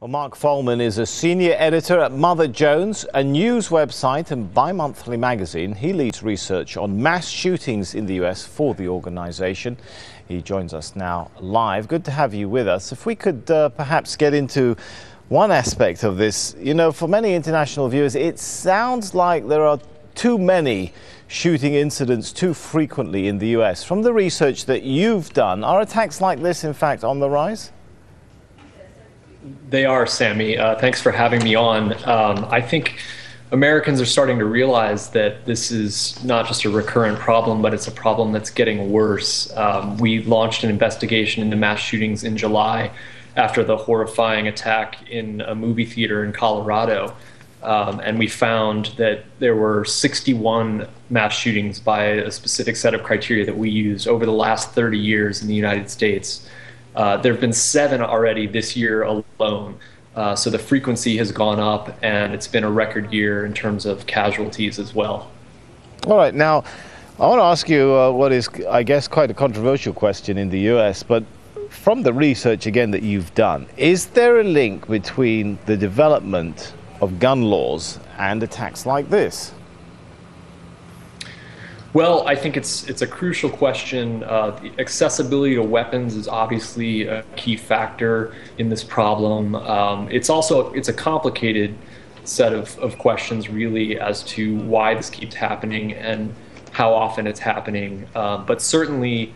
Well, Mark Follman is a senior editor at Mother Jones, a news website and bi-monthly magazine. He leads research on mass shootings in the U.S. for the organization. He joins us now live. Good to have you with us. If we could perhaps get into one aspect of this. You know, for many international viewers, it sounds like there are too many shooting incidents too frequently in the U.S. From the research that you've done, are attacks like this, in fact, on the rise? They are, Sammy. Thanks for having me on. I think Americans are starting to realize that this is not just a recurrent problem, but it's a problem that's getting worse. We launched an investigation into mass shootings in July after the horrifying attack in a movie theater in Colorado. And we found that there were 61 mass shootings by a specific set of criteria that we used over the last 30 years in the United States. There have been 7 already this year alone. So the frequency has gone up, and it's been a record year in terms of casualties as well. All right. Now, I want to ask you what is, I guess, quite a controversial question in the U.S., but from the research, again, that you've done, is there a link between the development of gun laws and attacks like this? Well, I think it's a crucial question. The accessibility to weapons is obviously a key factor in this problem. It's a complicated set of questions, really, as to why this keeps happening and how often it's happening. But certainly,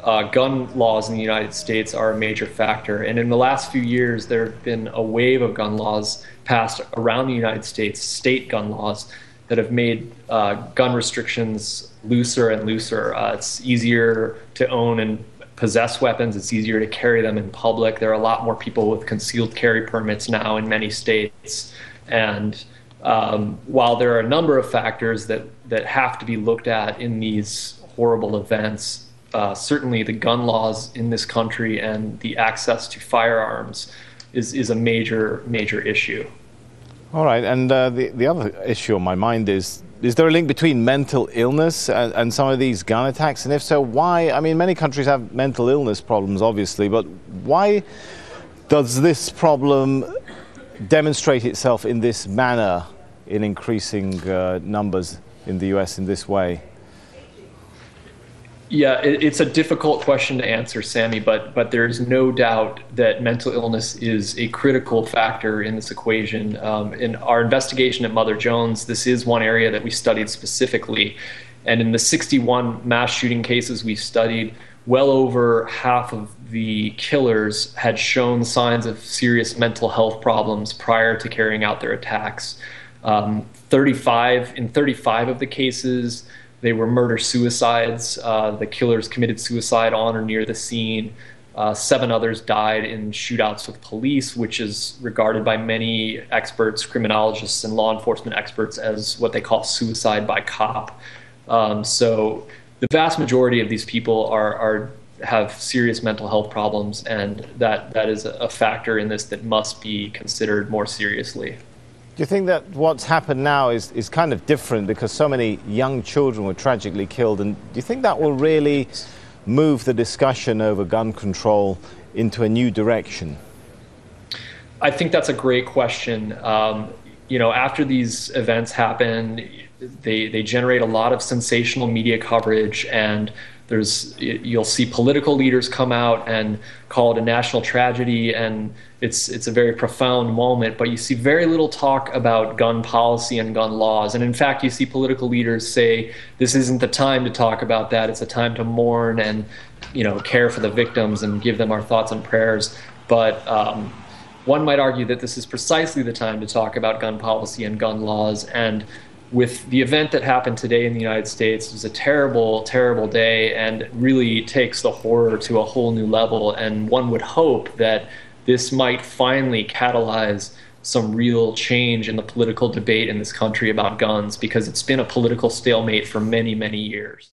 gun laws in the United States are a major factor. And in the last few years, there have been a wave of gun laws passed around the United States, state gun laws, that have made gun restrictions looser and looser. It's easier to own and possess weapons. It's easier to carry them in public. There are a lot more people with concealed carry permits now in many states. And while there are a number of factors that have to be looked at in these horrible events, certainly the gun laws in this country and the access to firearms is a major issue. All right, and the other issue on my mind is there a link between mental illness and some of these gun attacks? And if so, why? I mean, many countries have mental illness problems, obviously, but why does this problem demonstrate itself in this manner in increasing numbers in the US in this way? Yeah, it's a difficult question to answer, Sammy, but there's no doubt that mental illness is a critical factor in this equation. In our investigation at Mother Jones, this is one area that we studied specifically. And in the 61 mass shooting cases we studied, well over half of the killers had shown signs of serious mental health problems prior to carrying out their attacks. In 35 of the cases, they were murder-suicides. The killers committed suicide on or near the scene. 7 others died in shootouts with police, which is regarded by many experts, criminologists and law enforcement experts, as what they call suicide by cop. So the vast majority of these people have serious mental health problems, and that is a factor in this that must be considered more seriously. Do you think that what's happened now is kind of different because so many young children were tragically killed? And do you think that will really move the discussion over gun control into a new direction? I think that's a great question. You know, after these events happen, they generate a lot of sensational media coverage, and you'll see political leaders come out and call it a national tragedy, and it's a very profound moment, but you see very little talk about gun policy and gun laws. And in fact, you see political leaders say this isn't the time to talk about that. It's a time to mourn and, you know, care for the victims and give them our thoughts and prayers. But one might argue that this is precisely the time to talk about gun policy and gun laws. And with the event that happened today in the United States, it was a terrible, terrible day and really takes the horror to a whole new level. And one would hope that this might finally catalyze some real change in the political debate in this country about guns, because it's been a political stalemate for many, many years.